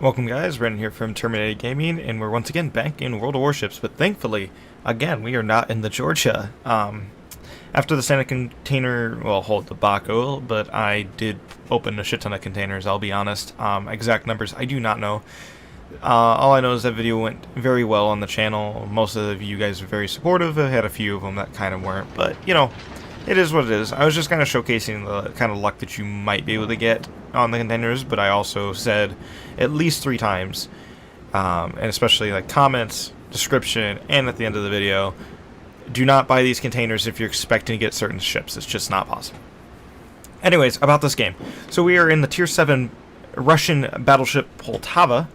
Welcome guys, Brandon here from Terminated Gaming, and we're once again back in World of Warships, but thankfully, again, we are not in the Georgia. After the Santa container, well, hold the debacle, but I did open a shit ton of containers, I'll be honest. Exact numbers, I do not know. All I know is that video went very well on the channel. Most of you guys are very supportive. I had a few of them that kind of weren't, but, you know, it is what it is. I was just kind of showcasing the kind of luck that you might be able to get on the containers, but I also said at least 3 times, and especially like comments, description, and at the end of the video, do not buy these containers if you're expecting to get certain ships. It's just not possible. Anyways, about this game. So we are in the Tier 7 Russian battleship Poltava,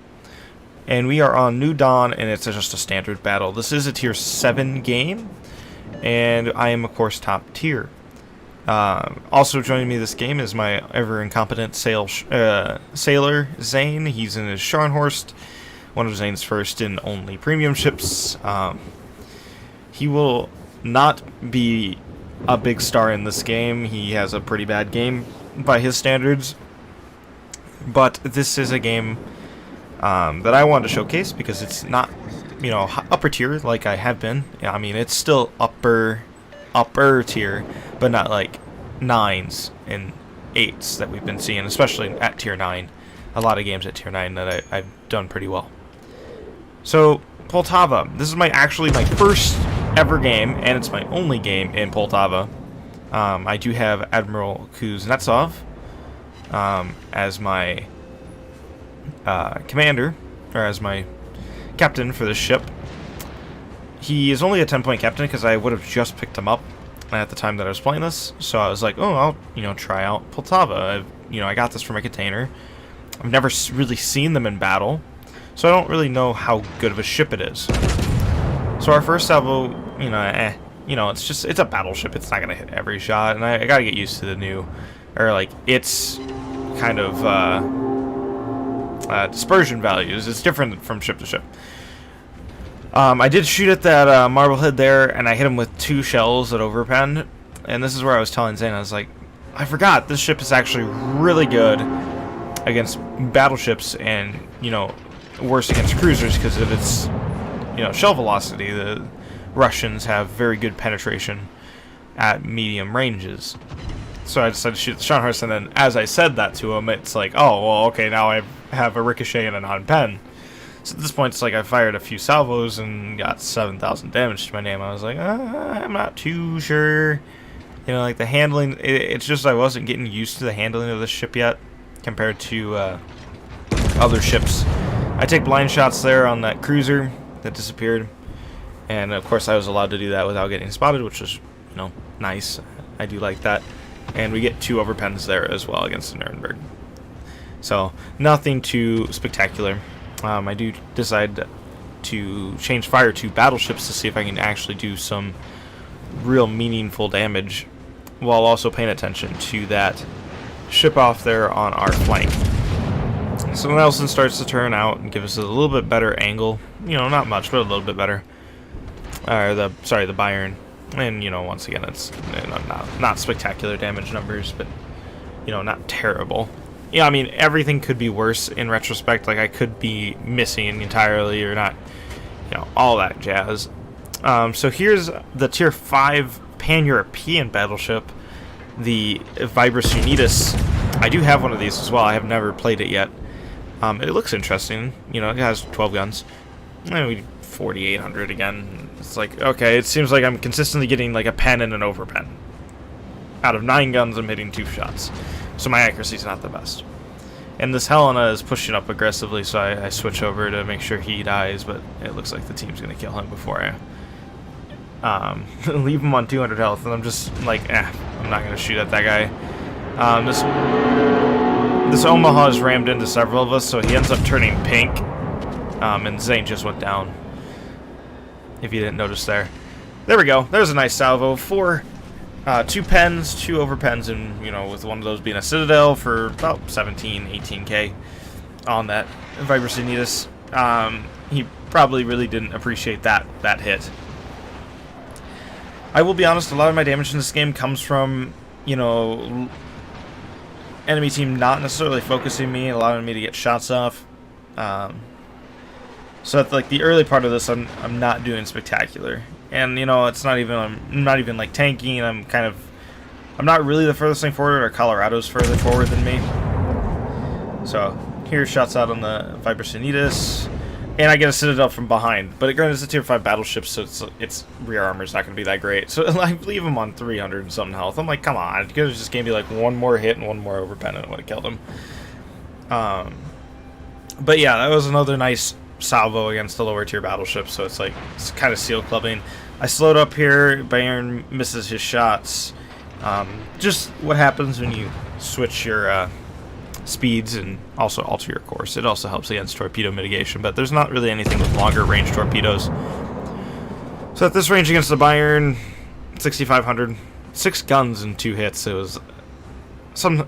and we are on New Dawn, and it's just a standard battle. This is a Tier 7 game, and I am, of course, top tier. Also joining me this game is my ever-incompetent sailor, Zane. He's in his Scharnhorst, one of Zane's first and only premium ships. He will not be a big star in this game. He has a pretty bad game by his standards. But this is a game that I wanted to showcase because it's not, you know, upper tier like I have been. I mean, it's still upper tier, but not like 9s and 8s that we've been seeing, especially at tier 9. A lot of games at tier 9 that I've done pretty well. So Poltava, this is actually my first ever game, and it's my only game in Poltava. I do have Admiral Kuznetsov as my commander, or as my captain for this ship. He is only a 10-point captain because I would have just picked him up at the time that I was playing this, so I was like, oh, I'll, you know, try out Poltava. I got this for my container. I've never really seen them in battle, so I don't really know how good of a ship it is. So our first salvo, it's a battleship. It's not gonna hit every shot, and I gotta get used to the new, or like its kind of dispersion values. It's different from ship to ship. I did shoot at that Marblehead there, and I hit him with 2 shells at overpen. And this is where I was telling Zane, I was like, I forgot, this ship is actually really good against battleships and, you know, worse against cruisers because of its, you know, shell velocity. The Russians have very good penetration at medium ranges. So I decided to shoot the Scharnhorst, and then as I said that to him, it's like, oh, well, okay, now I have a ricochet and a non-pen. So at this point, it's like I fired a few salvos and got 7,000 damage to my name. I was like, I'm not too sure. You know, like the handling, it's just I wasn't getting used to the handling of this ship yet compared to other ships. I take blind shots there on that cruiser that disappeared. And of course, I was allowed to do that without getting spotted, which was, you know, nice. I do like that. And we get 2 overpens there as well against the Nuremberg. So, nothing too spectacular. I do decide to change fire to battleships to see if I can actually do some real meaningful damage while also paying attention to that ship off there on our flank. So Nelson starts to turn out and give us a little bit better angle. You know, not much, but a little bit better. The Bayern. And, you know, once again, it's not spectacular damage numbers, but, you know, not terrible. Yeah, I mean, everything could be worse in retrospect. Like, I could be missing entirely or not, you know, all that jazz. So here's the Tier 5 Pan-European battleship, the Vibris Unitas. I do have one of these as well. I have never played it yet. It looks interesting. You know, it has 12 guns. Maybe 4,800 again. It's like, okay, it seems like I'm consistently getting like a pen and an overpen. Out of 9 guns, I'm hitting 2 shots. So my accuracy's not the best. And this Helena is pushing up aggressively, so I switch over to make sure he dies, but it looks like the team's going to kill him before I leave him on 200 health, and I'm just like, I'm not going to shoot at that guy. This Omaha has rammed into several of us, so he ends up turning pink, and Zane just went down, if you didn't notice there. There we go. There's a nice salvo for 2 pens, 2 overpens, and, you know, with one of those being a Citadel for about 17, 18k on that Vibris Unitas. He probably really didn't appreciate that hit. I will be honest, a lot of my damage in this game comes from, you know, enemy team not necessarily focusing me, allowing me to get shots off. So at like the early part of this, I'm not doing spectacular, and you know it's not even I'm not even like tanking. I'm not really the furthest thing forward, or Colorado's further forward than me. So here, shots out on the Bussiness, and I get a Citadel from behind. But granted, it's a tier 5 battleship, so its rear armor's not going to be that great. So I leave him on 300 and something health. I'm like, come on, you could have just gave me like one more hit and one more overpen, and it would have killed him. But yeah, that was another nice salvo against the lower tier battleship, so it's like it's kind of seal clubbing. I slowed up here. Bayern misses his shots. Just what happens when you switch your speeds and also alter your course. It also helps against torpedo mitigation, but there's not really anything with longer range torpedoes. So at this range against the Bayern, 6,500, 6 guns and 2 hits. It was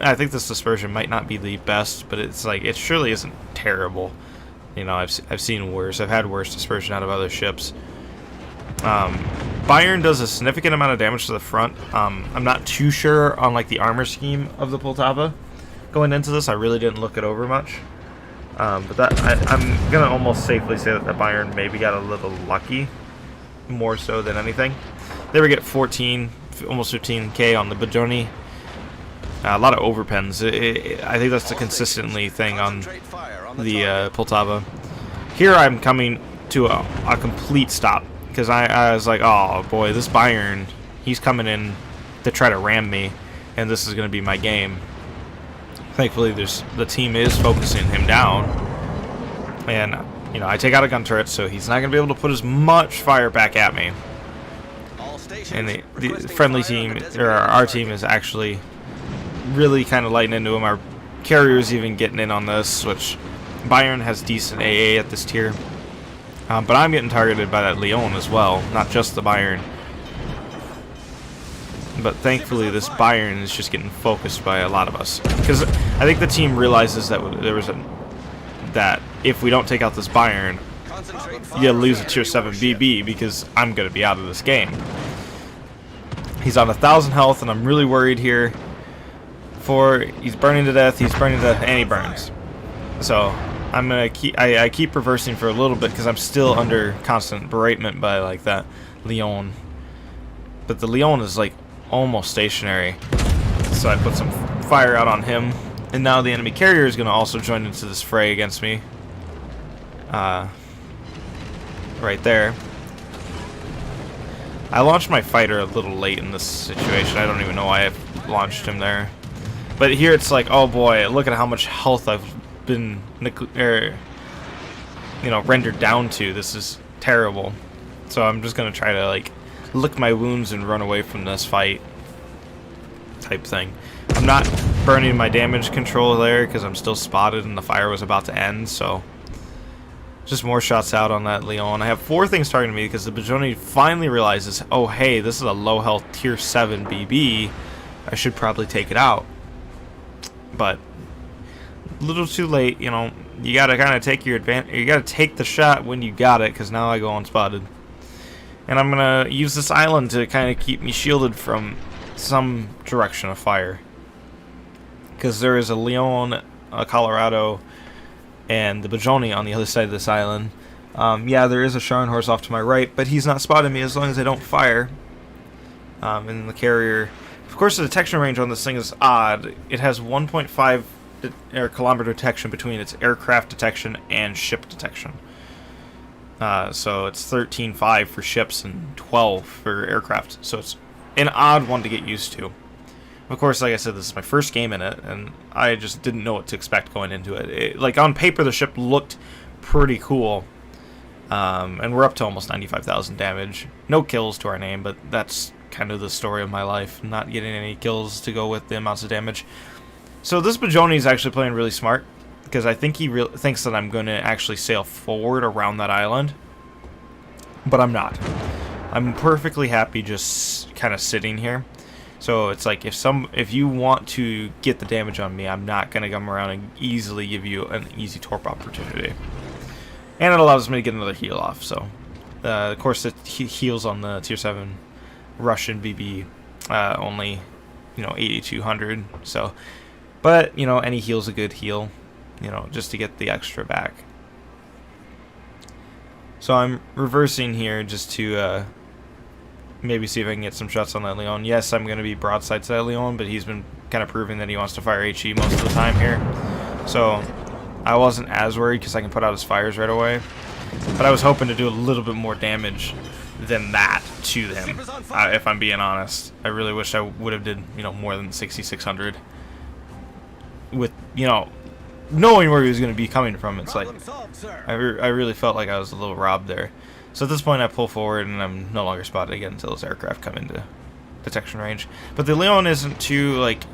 I think this dispersion might not be the best, but it's like it surely isn't terrible. You know, I've seen worse. I've had worse dispersion out of other ships. Bayern does a significant amount of damage to the front. I'm not too sure on like the armor scheme of the Poltava going into this. I really didn't look it over much. But that I'm gonna almost safely say that the Bayern maybe got a little lucky, more so than anything. They were get 14, almost 15k on the Bajoni. A lot of overpens. I think that's the consistently thing on the Poltava. Here I'm coming to a complete stop because I was like, oh boy, this Bayern, he's coming in to try to ram me, and this is going to be my game. Thankfully, the team is focusing him down, and you know I take out a gun turret, so he's not going to be able to put as much fire back at me. And the friendly team, or our team, is actually really kind of lighting into him. Our carrier's even getting in on this, which Bayern has decent AA at this tier. But I'm getting targeted by that Leon as well, not just the Bayern. But thankfully this Bayern is just getting focused by a lot of us. Because I think the team realizes that that if we don't take out this Bayern, you lose a tier 7 BB because I'm going to be out of this game. He's on 1,000 health, and I'm really worried here. He's burning to death, and he burns. So I'm gonna I keep reversing for a little bit because I'm still under constant beratement by like that Leon. But the Leon is like almost stationary, so I put some fire out on him, and now the enemy carrier is gonna also join into this fray against me. Right there. I launched my fighter a little late in this situation. I don't even know why I launched him there. But here it's like, oh boy, look at how much health I've been, rendered down to. This is terrible. So I'm just gonna try to like lick my wounds and run away from this fight, type thing. I'm not burning my damage control there because I'm still spotted and the fire was about to end. So just more shots out on that Leon. I have 4 things targeting me because the Bajoni finally realizes, oh hey, this is a low health tier 7 BB. I should probably take it out. But a little too late, you know. You gotta kind of take your advantage. You gotta take the shot when you got it, because now I go unspotted. And I'm gonna use this island to kind of keep me shielded from some direction of fire, because there is a Leon, a Colorado, and the Bajoni on the other side of this island. Yeah, there is a Scharnhorst off to my right, but he's not spotting me as long as I don't fire. And the carrier. Of course, the detection range on this thing is odd. It has 1.5 kilometer detection between its aircraft detection and ship detection. So it's 13.5 for ships and 12 for aircraft. So it's an odd one to get used to. Of course, like I said, this is my first game in it, and I just didn't know what to expect going into it. Like, on paper, the ship looked pretty cool. And we're up to almost 95,000 damage. No kills to our name, but that's kind of the story of my life, not getting any kills to go with the amounts of damage. So this Bajoni is actually playing really smart, because I think he thinks that I'm going to actually sail forward around that island, but I'm not. I'm perfectly happy just kind of sitting here. So it's like if you want to get the damage on me, I'm not going to come around and easily give you an easy torp opportunity. And it allows me to get another heal off. So of course it heals on the tier 7 Russian BB only, 8,200. So, but any heal's a good heal, just to get the extra back. So I'm reversing here just to maybe see if I can get some shots on that Leon. Yes, I'm going to be broadside to that Leon, but he's been kind of proving that he wants to fire HE most of the time here. So I wasn't as worried because I can put out his fires right away. But I was hoping to do a little bit more damage than that to him, if I'm being honest. I really wish I would have did, you know, more than 6,600. With, you know, knowing where he was going to be coming from, it's like, I really felt like I was a little robbed there. So at this point I pull forward and I'm no longer spotted again until his aircraft come into detection range. But the Leon isn't too, like,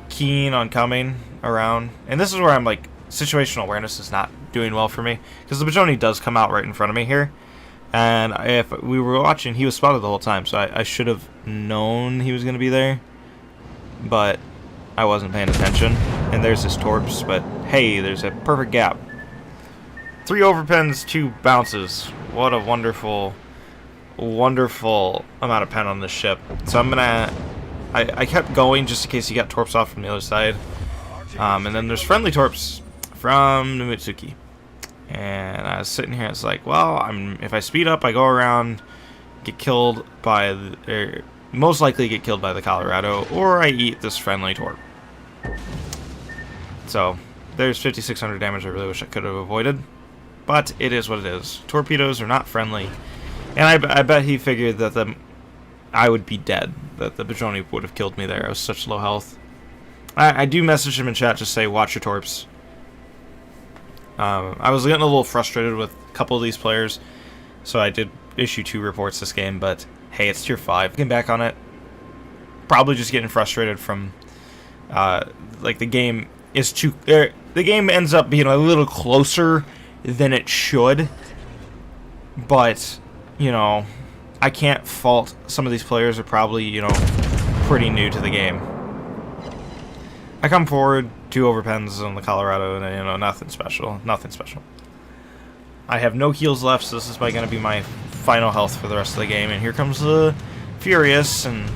keen on coming around. And this is where I'm like, situational awareness is not doing well for me. Because the Bajoni does come out right in front of me here. And if we were watching, he was spotted the whole time. So I should have known he was going to be there. But I wasn't paying attention. And there's his torps. But hey, there's a perfect gap. 3 overpens, 2 bounces. What a wonderful, wonderful amount of pen on this ship. So I'm gonna... I kept going just in case he got torps off from the other side. And then there's friendly torps from Numitsuki. And I was sitting here, it's like, well, if I speed up, I go around, get killed by most likely get killed by the Colorado, or I eat this friendly torp. So there's 5,600 damage I really wish I could have avoided. But it is what it is. Torpedoes are not friendly. And I bet he figured that I would be dead. That the Bajoni would have killed me there. I was such low health. I do message him in chat, just say, watch your torps. I was getting a little frustrated with a couple of these players. So I did issue 2 reports this game. But hey, it's tier 5. Getting back on it. Probably just getting frustrated from... like the game is too... the game ends up being a little closer than it should, but you know, I can't fault some of these players. Are probably, you know, pretty new to the game. I come forward, 2 overpens on the Colorado, and you know, nothing special. I have no heals left, so this is going to be my final health for the rest of the game. And here comes the Furious, and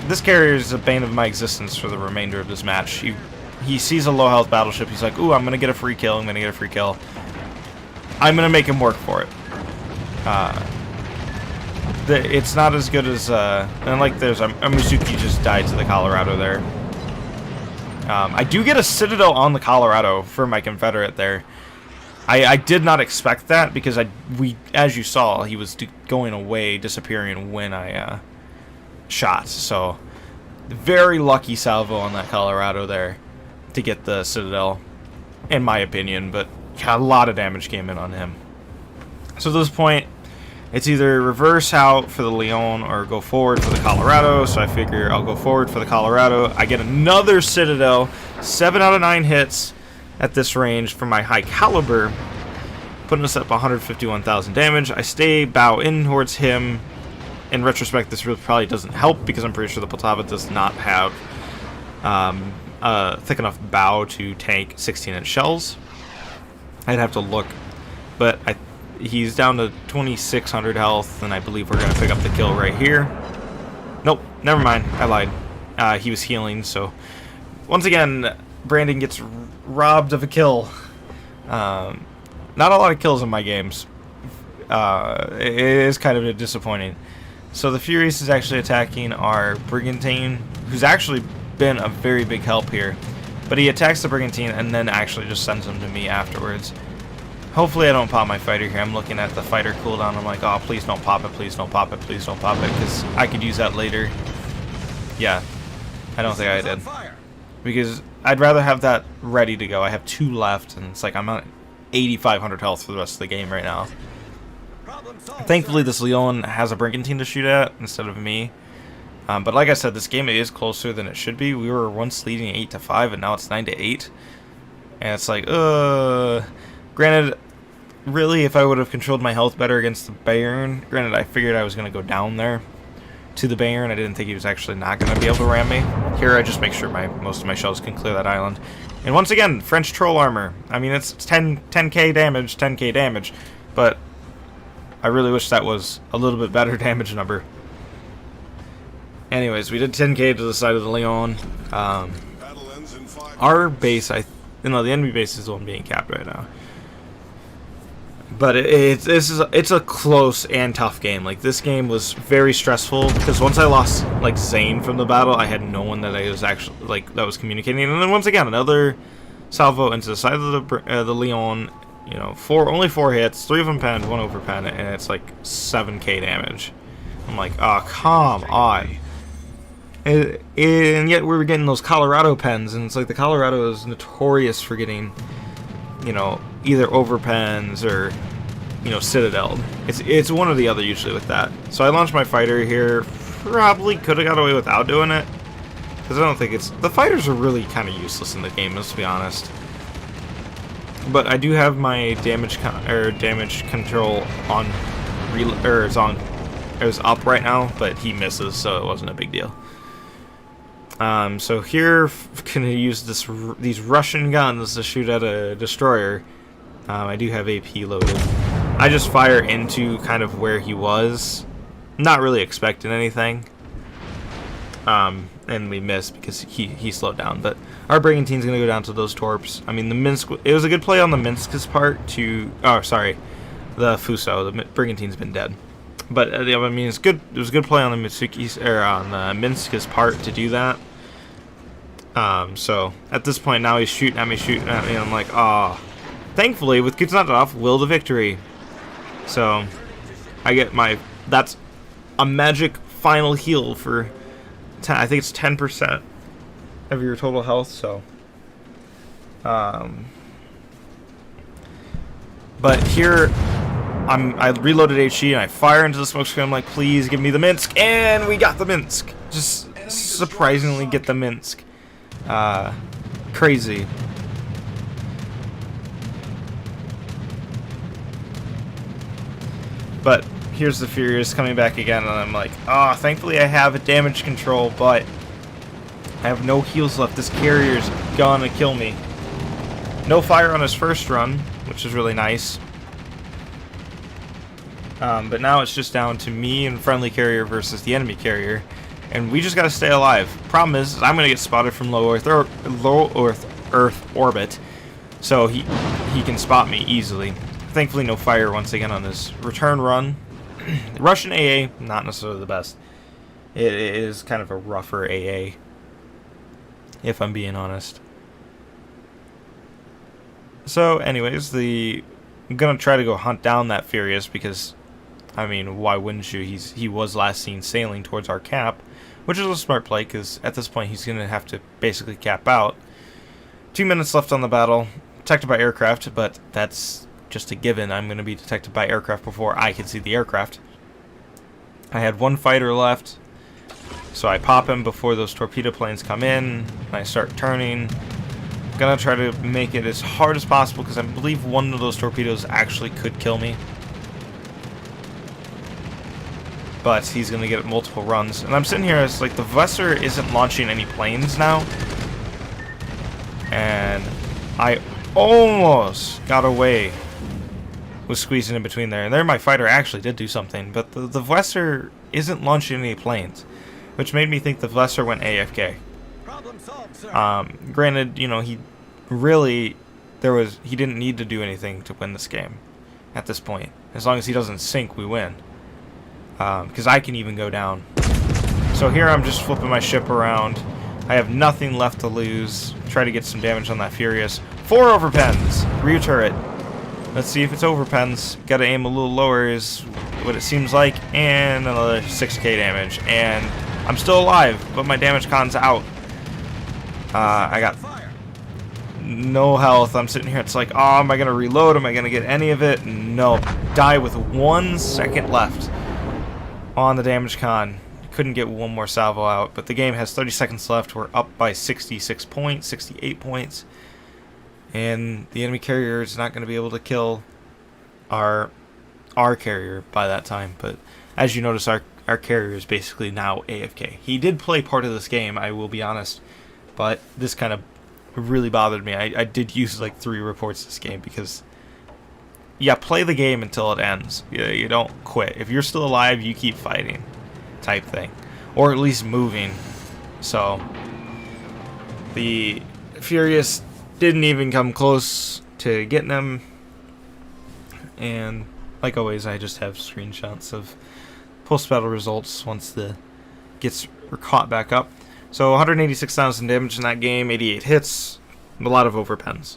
this carrier is a bane of my existence for the remainder of this match. He sees a low health battleship. He's like, ooh, I'm going to get a free kill. I'm going to make him work for it. It's not as good as... and like there's a Mizuki just died to the Colorado there. I do get a Citadel on the Colorado for my Confederate there. I did not expect that because as you saw, he was going away, disappearing when I shot. So, very lucky salvo on that Colorado there to get the Citadel, in my opinion, but a lot of damage came in on him. So at this point, it's either reverse out for the Leon or go forward for the Colorado, so I figure I'll go forward for the Colorado. I get another Citadel, 7 out of 9 hits at this range for my high caliber, putting us up 151,000 damage. I stay bow in towards him. In retrospect, this really probably doesn't help because I'm pretty sure the Poltava does not have thick enough bow to tank 16-inch shells. I'd have to look, but he's down to 2,600 health, and I believe we're going to pick up the kill right here. Nope, never mind, I lied. He was healing, so once again, Brandon gets robbed of a kill. Not a lot of kills in my games. It is kind of disappointing. So the Furious is actually attacking our Brigantine, who's actually been a very big help here. But he attacks the Brigantine and then actually just sends them to me afterwards. Hopefully I don't pop my fighter here. I'm looking at the fighter cooldown. I'm like, oh, please don't pop it, please don't pop it, please don't pop it, because I could use that later. Yeah, I don't think I did. Because I'd rather have that ready to go. I have 2 left, and it's like I'm at 8,500 health for the rest of the game right now. Thankfully, this Leon has a Brigantine to shoot at instead of me. But like I said, this game is closer than it should be. We were once leading 8-5, and now it's 9-8. And it's like, granted, really, if I would have controlled my health better against the Bayern, granted, I figured I was going to go down there to the Bayern. I didn't think he was actually not going to be able to ram me. Here, I just make sure most of my shells can clear that island. And once again, French troll armor. I mean, it's 10k damage, but I really wish that was a little bit better damage number. Anyways, we did 10k to the side of the Leon. Our base, the enemy base is the one being capped right now. But it's a close and tough game. Like, this game was very stressful because once I lost like Zane from the battle, I had no one that I was actually like that was communicating. And then once again, another salvo into the side of the Leon. You know, only 4 hits, 3 of them penned, 1 overpen, and it's like 7k damage. I'm like, oh, come on. And yet we were getting those Colorado pens, and it's like the Colorado is notorious for getting, you know, either overpens or, you know, citadeled. It's one or the other usually with that. So I launched my fighter here. Probably could have got away without doing it, because I don't think the fighters are really kind of useless in the game, let's be honest. But I do have my damage control on, it was up right now, but he misses, so it wasn't a big deal. So here, can use these Russian guns to shoot at a destroyer. I do have AP loaded. I just fire into kind of where he was, not really expecting anything. And we missed because he slowed down. But our Brigantine's gonna go down to those torps. I mean, the Minsk. It was a good play on the Minsk's part to. Oh, sorry, the Fuso. The Brigantine's been dead. But I mean, it's good. It was a good play on the Mitsuki's or on the Minsk's part to do that. So at this point now he's shooting at me, and I'm like, ah. Oh. Thankfully, with Kuznetsov, will to victory. So I get my. That's a magic final heal for. I think it's 10% of your total health. So, but here I reloaded HE and I fire into the smoke screen. I'm like, please give me the Minsk, and we got the Minsk. Just surprisingly get the Minsk. Crazy. But here's the Furious coming back again, and I'm like, ah, oh, thankfully I have a damage control, but I have no heals left. This carrier's gonna kill me. No fire on his first run, which is really nice. But now it's just down to me and friendly carrier versus the enemy carrier, and we just gotta stay alive. Problem is, I'm gonna get spotted from low Earth orbit, so he can spot me easily. Thankfully, no fire once again on his return run. Russian AA, not necessarily the best. It is kind of a rougher AA, if I'm being honest. So, anyways, I'm gonna try to go hunt down that Furious because, I mean, why wouldn't you? He was last seen sailing towards our cap, which is a smart play because at this point he's gonna have to basically cap out. 2 minutes left on the battle, detected by aircraft, but that's just a given. I'm going to be detected by aircraft before I can see the aircraft. I had 1 fighter left, so I pop him before those torpedo planes come in, and I start turning. I'm going to try to make it as hard as possible because I believe one of those torpedoes actually could kill me. But he's going to get multiple runs. And I'm sitting here as like the Vesser isn't launching any planes now. And I almost got away with squeezing in between there. And there my fighter actually did do something. But the Vesser isn't launching any planes, which made me think the Vesser went AFK. Problem solved, sir. Granted, you know, he didn't need to do anything to win this game at this point. As long as he doesn't sink, we win. Because I can even go down. So here I'm just flipping my ship around. I have nothing left to lose. Try to get some damage on that Furious. 4 overpens. Rear turret. Let's see if it's overpens. Gotta aim a little lower is what it seems like. And another 6k damage. And I'm still alive, but my damage con's out. I got no health. I'm sitting here. It's like, oh, am I going to reload? Am I going to get any of it? No. Die with 1 second left on the damage con. Couldn't get one more salvo out, but the game has 30 seconds left. We're up by 66 points, 68 points. And the enemy carrier is not going to be able to kill our carrier by that time. But as you notice, our carrier is basically now AFK. He did play part of this game, I will be honest. But this kind of really bothered me. I did use like 3 reports this game because, yeah, play the game until it ends. You don't quit. If you're still alive, you keep fighting, type thing, or at least moving. So the Furious didn't even come close to getting him, and like always, I just have screenshots of post-battle results once the gets caught back up. So 186,000 damage in that game, 88 hits, a lot of overpens.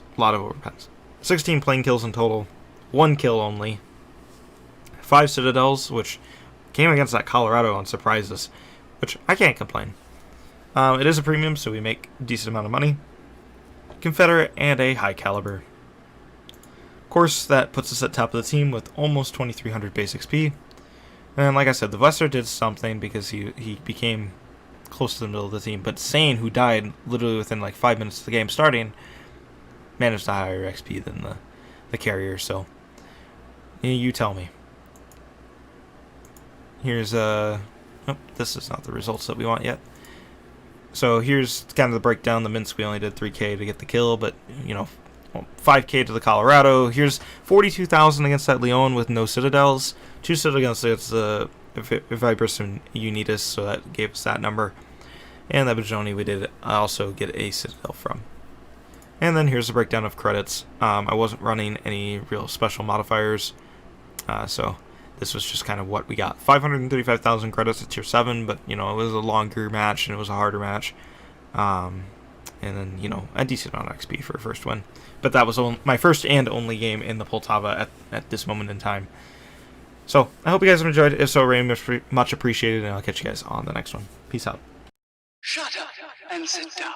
16 plane kills in total, 1 kill only, 5 citadels, which came against that Colorado and surprised us, which I can't complain. It is a premium, so we make a decent amount of money. Confederate and a high caliber. Of course, that puts us at top of the team with almost 2,300 base XP. And like I said, the Vesser did something because he became close to the middle of the team. But Sane, who died literally within like 5 minutes of the game starting, managed a higher XP than the carrier. So you tell me. Here's oh, this is not the results that we want yet. So here's kind of the breakdown. The Minsk, we only did 3k to get the kill, but, you know, 5k to the Colorado. Here's 42,000 against that Leon with no citadels. 2 citadels against the Vibrus and Unitas, so that gave us that number. And that Bajoni we did also get a citadel from. And then here's the breakdown of credits. I wasn't running any real special modifiers, so this was just kind of what we got. 535,000 credits at tier 7, but, you know, it was a longer match and it was a harder match. And then, you know, a decent amount of XP for a first win. But that was my first and only game in the Poltava at this moment in time. So, I hope you guys have enjoyed. If so, very much appreciated, and I'll catch you guys on the next one. Peace out. Shut up and sit down.